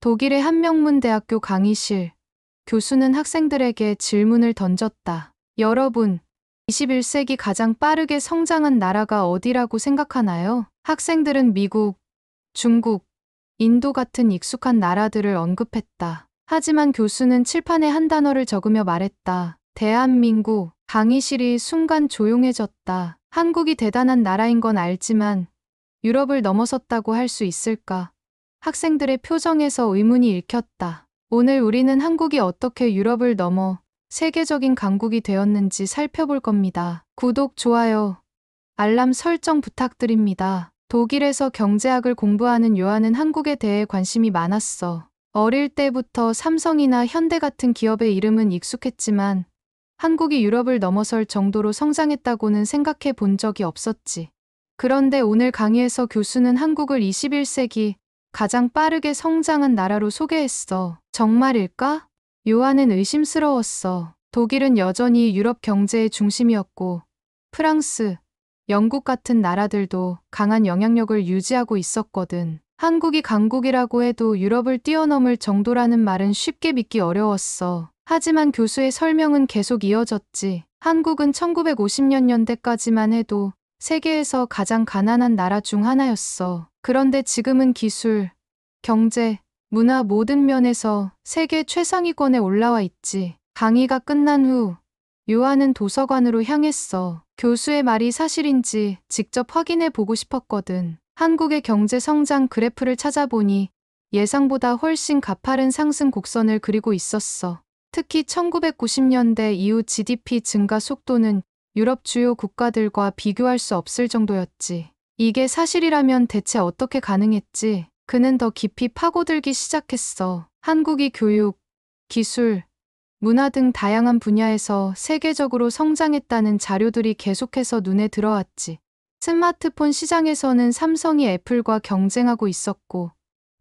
독일의 한명문대학교 강의실. 교수는 학생들에게 질문을 던졌다. 여러분, 21세기 가장 빠르게 성장한 나라가 어디라고 생각하나요? 학생들은 미국, 중국, 인도 같은 익숙한 나라들을 언급했다. 하지만 교수는 칠판에 한 단어를 적으며 말했다. 대한민국. 강의실이 순간 조용해졌다. 한국이 대단한 나라인 건 알지만 유럽을 넘어섰다고 할 수 있을까? 학생들의 표정에서 의문이 읽혔다. 오늘 우리는 한국이 어떻게 유럽을 넘어 세계적인 강국이 되었는지 살펴볼 겁니다. 구독, 좋아요, 알람 설정 부탁드립니다. 독일에서 경제학을 공부하는 요한은 한국에 대해 관심이 많았어. 어릴 때부터 삼성이나 현대 같은 기업의 이름은 익숙했지만 한국이 유럽을 넘어설 정도로 성장했다고는 생각해 본 적이 없었지. 그런데 오늘 강의에서 교수는 한국을 21세기 가장 빠르게 성장한 나라로 소개했어. 정말일까? 요한은 의심스러웠어. 독일은 여전히 유럽 경제의 중심이었고 프랑스, 영국 같은 나라들도 강한 영향력을 유지하고 있었거든. 한국이 강국이라고 해도 유럽을 뛰어넘을 정도라는 말은 쉽게 믿기 어려웠어. 하지만 교수의 설명은 계속 이어졌지. 한국은 1950년대까지만 해도 세계에서 가장 가난한 나라 중 하나였어. 그런데 지금은 기술, 경제, 문화 모든 면에서 세계 최상위권에 올라와 있지. 강의가 끝난 후 요한은 도서관으로 향했어. 교수의 말이 사실인지 직접 확인해 보고 싶었거든. 한국의 경제 성장 그래프를 찾아보니 예상보다 훨씬 가파른 상승 곡선을 그리고 있었어. 특히 1990년대 이후 GDP 증가 속도는 유럽 주요 국가들과 비교할 수 없을 정도였지. 이게 사실이라면 대체 어떻게 가능했지? 그는 더 깊이 파고들기 시작했어. 한국이 교육, 기술, 문화 등 다양한 분야에서 세계적으로 성장했다는 자료들이 계속해서 눈에 들어왔지. 스마트폰 시장에서는 삼성이 애플과 경쟁하고 있었고,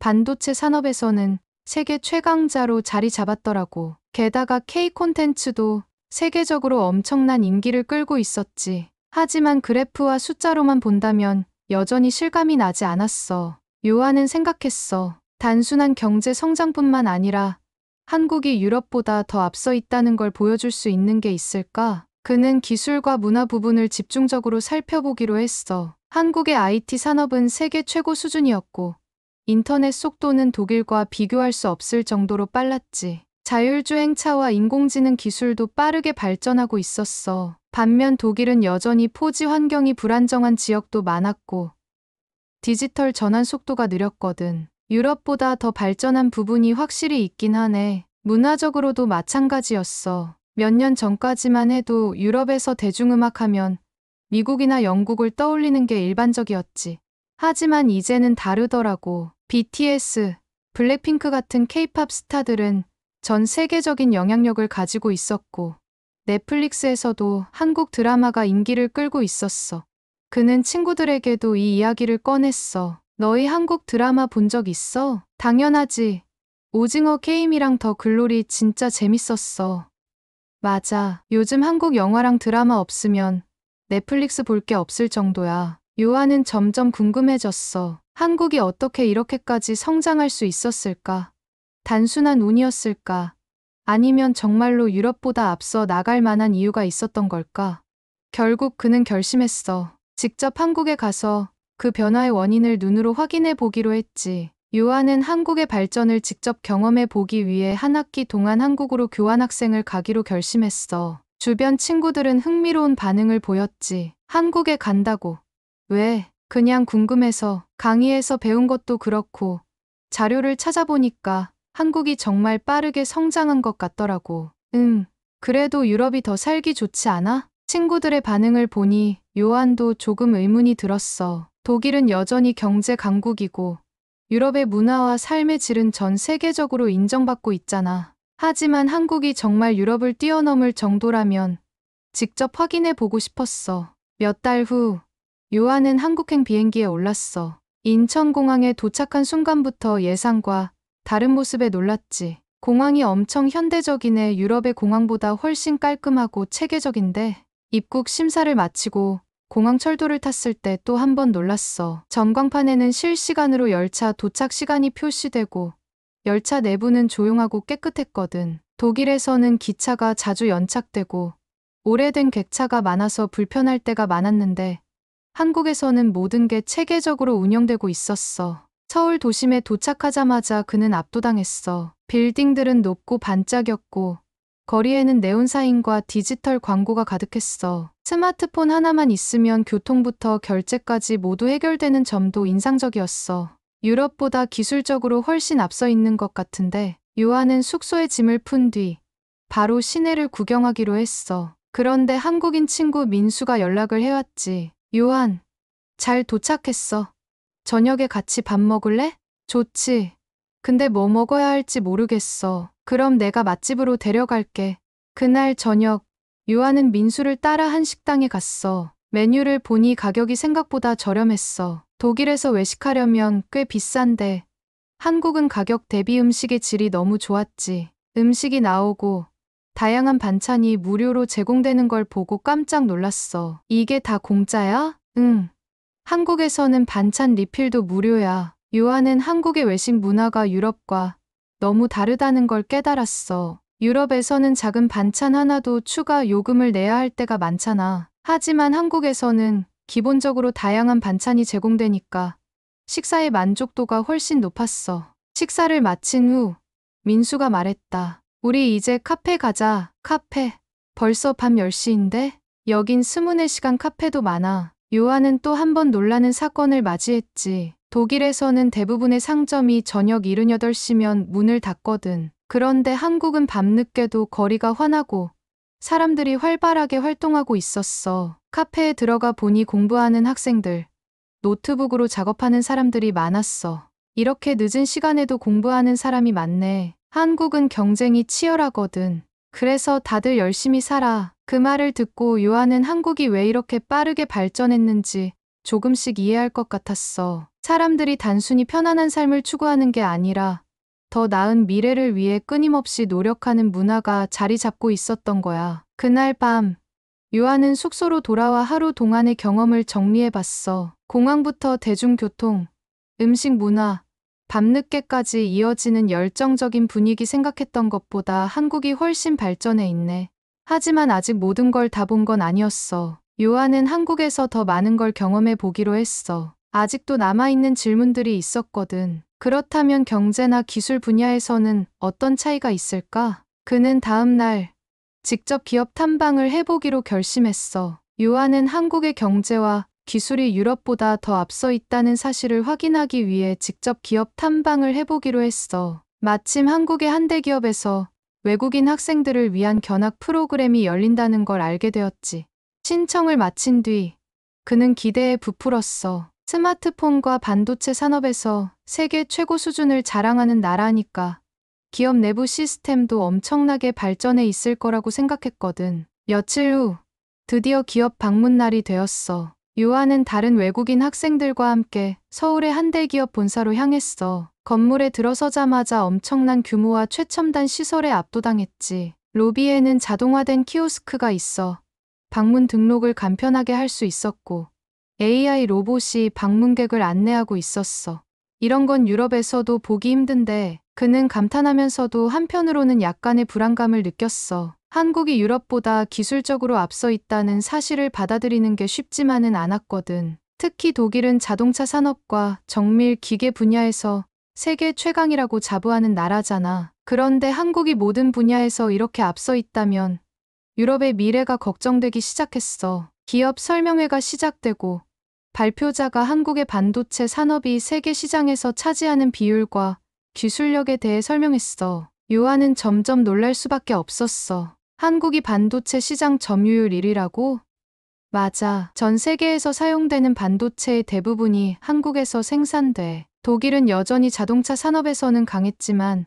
반도체 산업에서는 세계 최강자로 자리 잡았더라고. 게다가 K 콘텐츠도 세계적으로 엄청난 인기를 끌고 있었지. 하지만 그래프와 숫자로만 본다면 여전히 실감이 나지 않았어. 요한은 생각했어. 단순한 경제 성장뿐만 아니라 한국이 유럽보다 더 앞서 있다는 걸 보여줄 수 있는 게 있을까? 그는 기술과 문화 부분을 집중적으로 살펴보기로 했어. 한국의 IT 산업은 세계 최고 수준이었고, 인터넷 속도는 독일과 비교할 수 없을 정도로 빨랐지. 자율주행차와 인공지능 기술도 빠르게 발전하고 있었어. 반면 독일은 여전히 포지 환경이 불안정한 지역도 많았고, 디지털 전환 속도가 느렸거든. 유럽보다 더 발전한 부분이 확실히 있긴 하네. 문화적으로도 마찬가지였어. 몇 년 전까지만 해도 유럽에서 대중음악 하면 미국이나 영국을 떠올리는 게 일반적이었지. 하지만 이제는 다르더라고. BTS, 블랙핑크 같은 K-팝 스타들은 전 세계적인 영향력을 가지고 있었고, 넷플릭스에서도 한국 드라마가 인기를 끌고 있었어. 그는 친구들에게도 이 이야기를 꺼냈어. 너희 한국 드라마 본 적 있어? 당연하지. 오징어 게임이랑 더 글로리 진짜 재밌었어. 맞아. 요즘 한국 영화랑 드라마 없으면 넷플릭스 볼 게 없을 정도야. 요한은 점점 궁금해졌어. 한국이 어떻게 이렇게까지 성장할 수 있었을까? 단순한 운이었을까? 아니면 정말로 유럽보다 앞서 나갈 만한 이유가 있었던 걸까? 결국 그는 결심했어. 직접 한국에 가서 그 변화의 원인을 눈으로 확인해 보기로 했지. 요한은 한국의 발전을 직접 경험해 보기 위해 한 학기 동안 한국으로 교환학생을 가기로 결심했어. 주변 친구들은 흥미로운 반응을 보였지. 한국에 간다고. 왜? 그냥 궁금해서. 강의에서 배운 것도 그렇고 자료를 찾아보니까 한국이 정말 빠르게 성장한 것 같더라고. 그래도 유럽이 더 살기 좋지 않아? 친구들의 반응을 보니 요한도 조금 의문이 들었어. 독일은 여전히 경제 강국이고 유럽의 문화와 삶의 질은 전 세계적으로 인정받고 있잖아. 하지만 한국이 정말 유럽을 뛰어넘을 정도라면 직접 확인해 보고 싶었어. 몇 달 후 요한은 한국행 비행기에 올랐어. 인천공항에 도착한 순간부터 예상과 다른 모습에 놀랐지. 공항이 엄청 현대적이네. 유럽의 공항보다 훨씬 깔끔하고 체계적인데 입국 심사를 마치고 공항 철도를 탔을 때 또 한 번 놀랐어. 전광판에는 실시간으로 열차 도착 시간이 표시되고 열차 내부는 조용하고 깨끗했거든. 독일에서는 기차가 자주 연착되고 오래된 객차가 많아서 불편할 때가 많았는데 한국에서는 모든 게 체계적으로 운영되고 있었어. 서울 도심에 도착하자마자 그는 압도당했어. 빌딩들은 높고 반짝였고 거리에는 네온사인과 디지털 광고가 가득했어. 스마트폰 하나만 있으면 교통부터 결제까지 모두 해결되는 점도 인상적이었어. 유럽보다 기술적으로 훨씬 앞서 있는 것 같은데 요한은 숙소에 짐을 푼 뒤 바로 시내를 구경하기로 했어. 그런데 한국인 친구 민수가 연락을 해왔지. 요한, 잘 도착했어. 저녁에 같이 밥 먹을래? 좋지. 근데 뭐 먹어야 할지 모르겠어. 그럼 내가 맛집으로 데려갈게. 그날 저녁, 요한은 민수를 따라 한 식당에 갔어. 메뉴를 보니 가격이 생각보다 저렴했어. 독일에서 외식하려면 꽤 비싼데 한국은 가격 대비 음식의 질이 너무 좋았지. 음식이 나오고 다양한 반찬이 무료로 제공되는 걸 보고 깜짝 놀랐어. 이게 다 공짜야? 응. 한국에서는 반찬 리필도 무료야. 요한은 한국의 외식 문화가 유럽과 너무 다르다는 걸 깨달았어. 유럽에서는 작은 반찬 하나도 추가 요금을 내야 할 때가 많잖아. 하지만 한국에서는 기본적으로 다양한 반찬이 제공되니까 식사의 만족도가 훨씬 높았어. 식사를 마친 후 민수가 말했다. 우리 이제 카페 가자. 카페. 벌써 밤 10시인데? 여긴 24시간 카페도 많아. 요한은 또 한 번 놀라는 사건을 맞이했지. 독일에서는 대부분의 상점이 저녁 78시면 문을 닫거든. 그런데 한국은 밤늦게도 거리가 환하고 사람들이 활발하게 활동하고 있었어. 카페에 들어가 보니 공부하는 학생들, 노트북으로 작업하는 사람들이 많았어. 이렇게 늦은 시간에도 공부하는 사람이 많네. 한국은 경쟁이 치열하거든. 그래서 다들 열심히 살아. 그 말을 듣고 요한은 한국이 왜 이렇게 빠르게 발전했는지 조금씩 이해할 것 같았어. 사람들이 단순히 편안한 삶을 추구하는 게 아니라 더 나은 미래를 위해 끊임없이 노력하는 문화가 자리 잡고 있었던 거야. 그날 밤, 요한은 숙소로 돌아와 하루 동안의 경험을 정리해봤어. 공항부터 대중교통, 음식 문화, 밤늦게까지 이어지는 열정적인 분위기 생각했던 것보다 한국이 훨씬 발전해 있네. 하지만 아직 모든 걸 다 본 건 아니었어. 요한은 한국에서 더 많은 걸 경험해 보기로 했어. 아직도 남아있는 질문들이 있었거든. 그렇다면 경제나 기술 분야에서는 어떤 차이가 있을까? 그는 다음 날 직접 기업 탐방을 해보기로 결심했어. 요한은 한국의 경제와 기술이 유럽보다 더 앞서 있다는 사실을 확인하기 위해 직접 기업 탐방을 해보기로 했어. 마침 한국의 한 대기업에서 외국인 학생들을 위한 견학 프로그램이 열린다는 걸 알게 되었지. 신청을 마친 뒤 그는 기대에 부풀었어. 스마트폰과 반도체 산업에서 세계 최고 수준을 자랑하는 나라니까 기업 내부 시스템도 엄청나게 발전해 있을 거라고 생각했거든. 며칠 후 드디어 기업 방문 날이 되었어. 요한은 다른 외국인 학생들과 함께 서울의 한 대기업 본사로 향했어. 건물에 들어서자마자 엄청난 규모와 최첨단 시설에 압도당했지. 로비에는 자동화된 키오스크가 있어 방문 등록을 간편하게 할 수 있었고 AI 로봇이 방문객을 안내하고 있었어. 이런 건 유럽에서도 보기 힘든데 그는 감탄하면서도 한편으로는 약간의 불안감을 느꼈어. 한국이 유럽보다 기술적으로 앞서 있다는 사실을 받아들이는 게 쉽지만은 않았거든. 특히 독일은 자동차 산업과 정밀 기계 분야에서 세계 최강이라고 자부하는 나라잖아. 그런데 한국이 모든 분야에서 이렇게 앞서 있다면 유럽의 미래가 걱정되기 시작했어. 기업 설명회가 시작되고 발표자가 한국의 반도체 산업이 세계 시장에서 차지하는 비율과 기술력에 대해 설명했어. 요한은 점점 놀랄 수밖에 없었어. 한국이 반도체 시장 점유율 1위라고? 맞아. 전 세계에서 사용되는 반도체의 대부분이 한국에서 생산돼. 독일은 여전히 자동차 산업에서는 강했지만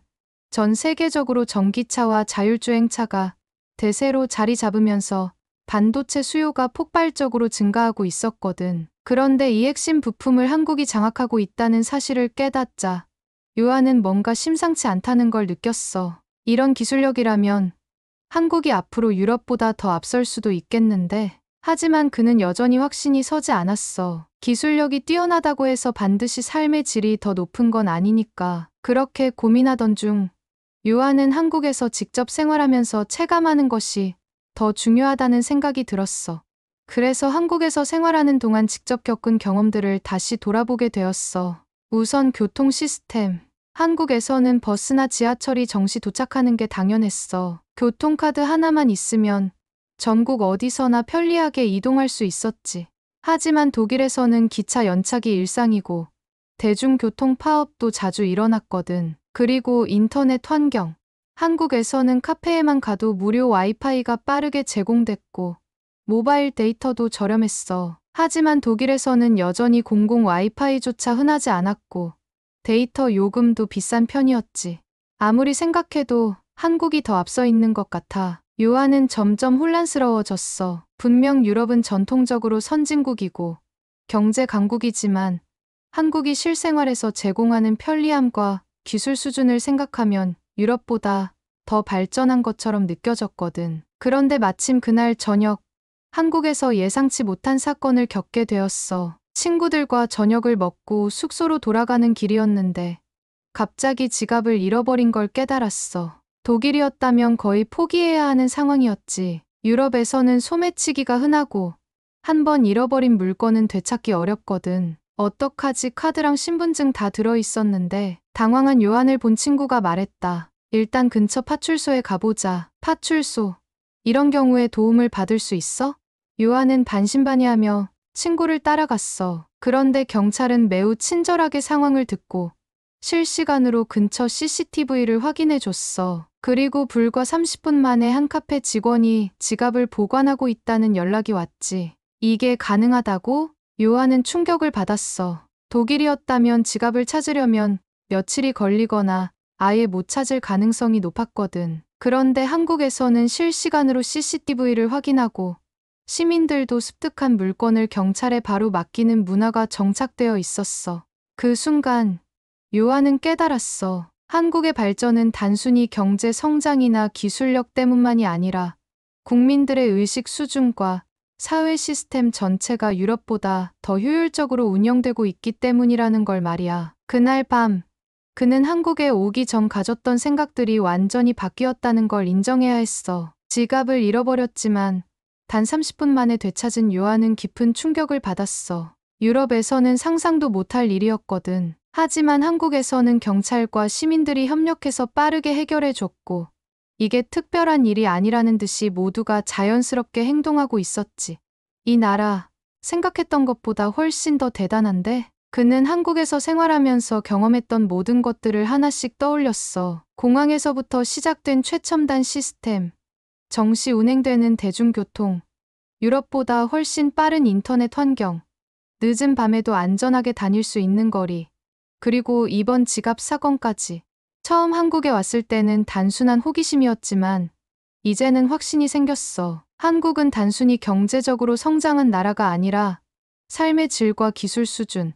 전 세계적으로 전기차와 자율주행차가 대세로 자리 잡으면서 반도체 수요가 폭발적으로 증가하고 있었거든. 그런데 이 핵심 부품을 한국이 장악하고 있다는 사실을 깨닫자 요한은 뭔가 심상치 않다는 걸 느꼈어. 이런 기술력이라면 한국이 앞으로 유럽보다 더 앞설 수도 있겠는데 하지만 그는 여전히 확신이 서지 않았어. 기술력이 뛰어나다고 해서 반드시 삶의 질이 더 높은 건 아니니까. 그렇게 고민하던 중 요한은 한국에서 직접 생활하면서 체감하는 것이 더 중요하다는 생각이 들었어. 그래서 한국에서 생활하는 동안 직접 겪은 경험들을 다시 돌아보게 되었어. 우선 교통 시스템. 한국에서는 버스나 지하철이 정시 도착하는 게 당연했어. 교통카드 하나만 있으면 전국 어디서나 편리하게 이동할 수 있었지. 하지만 독일에서는 기차 연착이 일상이고 대중교통 파업도 자주 일어났거든. 그리고 인터넷 환경. 한국에서는 카페에만 가도 무료 와이파이가 빠르게 제공됐고 모바일 데이터도 저렴했어. 하지만 독일에서는 여전히 공공 와이파이조차 흔하지 않았고 데이터 요금도 비싼 편이었지. 아무리 생각해도 한국이 더 앞서 있는 것 같아. 요한은 점점 혼란스러워졌어. 분명 유럽은 전통적으로 선진국이고 경제 강국이지만 한국이 실생활에서 제공하는 편리함과 기술 수준을 생각하면 유럽보다 더 발전한 것처럼 느껴졌거든. 그런데 마침 그날 저녁 한국에서 예상치 못한 사건을 겪게 되었어. 친구들과 저녁을 먹고 숙소로 돌아가는 길이었는데 갑자기 지갑을 잃어버린 걸 깨달았어. 독일이었다면 거의 포기해야 하는 상황이었지. 유럽에서는 소매치기가 흔하고 한 번 잃어버린 물건은 되찾기 어렵거든. 어떡하지? 카드랑 신분증 다 들어있었는데 당황한 요한을 본 친구가 말했다. 일단 근처 파출소에 가보자. 파출소. 이런 경우에 도움을 받을 수 있어? 요한은 반신반의하며 친구를 따라갔어. 그런데 경찰은 매우 친절하게 상황을 듣고 실시간으로 근처 CCTV를 확인해줬어. 그리고 불과 30분 만에 한 카페 직원이 지갑을 보관하고 있다는 연락이 왔지. 이게 가능하다고? 요한은 충격을 받았어. 독일이었다면 지갑을 찾으려면 며칠이 걸리거나 아예 못 찾을 가능성이 높았거든. 그런데 한국에서는 실시간으로 CCTV를 확인하고 시민들도 습득한 물건을 경찰에 바로 맡기는 문화가 정착되어 있었어. 그 순간 요한은 깨달았어. 한국의 발전은 단순히 경제 성장이나 기술력 때문만이 아니라 국민들의 의식 수준과 사회 시스템 전체가 유럽보다 더 효율적으로 운영되고 있기 때문이라는 걸 말이야. 그날 밤, 그는 한국에 오기 전 가졌던 생각들이 완전히 바뀌었다는 걸 인정해야 했어. 지갑을 잃어버렸지만 단 30분 만에 되찾은 요한은 깊은 충격을 받았어. 유럽에서는 상상도 못할 일이었거든. 하지만 한국에서는 경찰과 시민들이 협력해서 빠르게 해결해줬고 이게 특별한 일이 아니라는 듯이 모두가 자연스럽게 행동하고 있었지. 이 나라, 생각했던 것보다 훨씬 더 대단한데? 그는 한국에서 생활하면서 경험했던 모든 것들을 하나씩 떠올렸어. 공항에서부터 시작된 최첨단 시스템, 정시 운행되는 대중교통, 유럽보다 훨씬 빠른 인터넷 환경, 늦은 밤에도 안전하게 다닐 수 있는 거리, 그리고 이번 지갑 사건까지. 처음 한국에 왔을 때는 단순한 호기심이었지만 이제는 확신이 생겼어. 한국은 단순히 경제적으로 성장한 나라가 아니라 삶의 질과 기술 수준,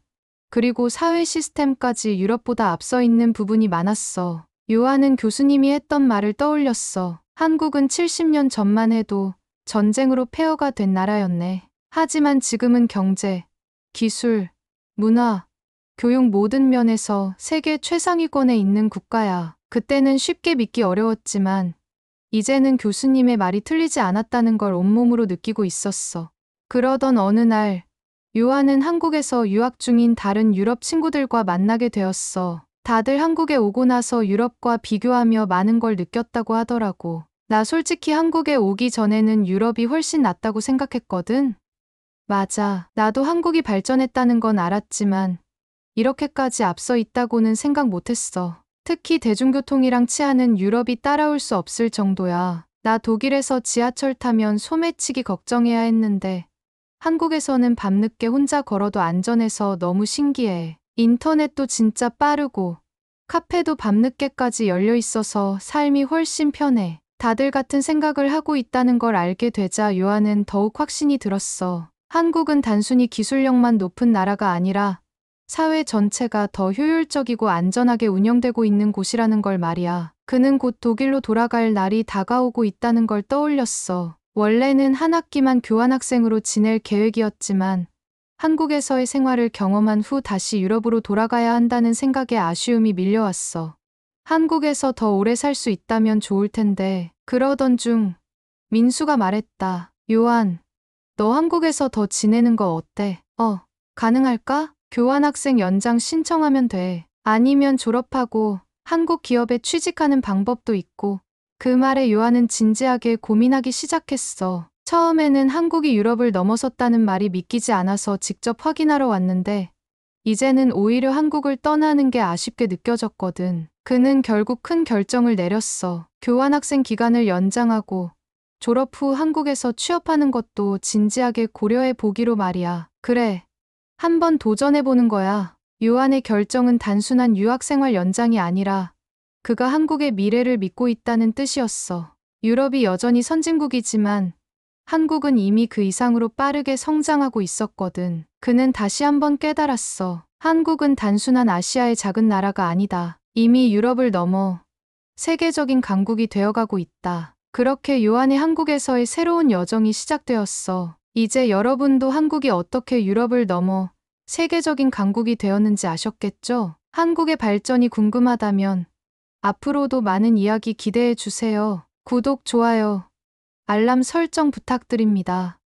그리고 사회 시스템까지 유럽보다 앞서 있는 부분이 많았어. 요한은 교수님이 했던 말을 떠올렸어. 한국은 70년 전만 해도 전쟁으로 폐허가 된 나라였네. 하지만 지금은 경제, 기술, 문화, 교육 모든 면에서 세계 최상위권에 있는 국가야. 그때는 쉽게 믿기 어려웠지만 이제는 교수님의 말이 틀리지 않았다는 걸 온몸으로 느끼고 있었어. 그러던 어느 날 요한은 한국에서 유학 중인 다른 유럽 친구들과 만나게 되었어. 다들 한국에 오고 나서 유럽과 비교하며 많은 걸 느꼈다고 하더라고. 나 솔직히 한국에 오기 전에는 유럽이 훨씬 낫다고 생각했거든. 맞아. 나도 한국이 발전했다는 건 알았지만 이렇게까지 앞서 있다고는 생각 못했어. 특히 대중교통이랑 치안은 유럽이 따라올 수 없을 정도야. 나 독일에서 지하철 타면 소매치기 걱정해야 했는데 한국에서는 밤늦게 혼자 걸어도 안전해서 너무 신기해. 인터넷도 진짜 빠르고 카페도 밤늦게까지 열려 있어서 삶이 훨씬 편해. 다들 같은 생각을 하고 있다는 걸 알게 되자 요한은 더욱 확신이 들었어. 한국은 단순히 기술력만 높은 나라가 아니라 사회 전체가 더 효율적이고 안전하게 운영되고 있는 곳이라는 걸 말이야. 그는 곧 독일로 돌아갈 날이 다가오고 있다는 걸 떠올렸어. 원래는 한 학기만 교환학생으로 지낼 계획이었지만 한국에서의 생활을 경험한 후 다시 유럽으로 돌아가야 한다는 생각에 아쉬움이 밀려왔어. 한국에서 더 오래 살 수 있다면 좋을 텐데. 그러던 중 민수가 말했다. 요한, 너 한국에서 더 지내는 거 어때? 가능할까? 교환학생 연장 신청하면 돼. 아니면 졸업하고 한국 기업에 취직하는 방법도 있고. 그 말에 요한은 진지하게 고민하기 시작했어. 처음에는 한국이 유럽을 넘어섰다는 말이 믿기지 않아서 직접 확인하러 왔는데 이제는 오히려 한국을 떠나는 게 아쉽게 느껴졌거든. 그는 결국 큰 결정을 내렸어. 교환학생 기간을 연장하고 졸업 후 한국에서 취업하는 것도 진지하게 고려해 보기로 말이야. 그래, 한번 도전해보는 거야. 요한의 결정은 단순한 유학생활 연장이 아니라 그가 한국의 미래를 믿고 있다는 뜻이었어. 유럽이 여전히 선진국이지만 한국은 이미 그 이상으로 빠르게 성장하고 있었거든. 그는 다시 한번 깨달았어. 한국은 단순한 아시아의 작은 나라가 아니다. 이미 유럽을 넘어 세계적인 강국이 되어가고 있다. 그렇게 요한의 한국에서의 새로운 여정이 시작되었어. 이제 여러분도 한국이 어떻게 유럽을 넘어 세계적인 강국이 되었는지 아셨겠죠? 한국의 발전이 궁금하다면 앞으로도 많은 이야기 기대해 주세요. 구독, 좋아요, 알람 설정 부탁드립니다.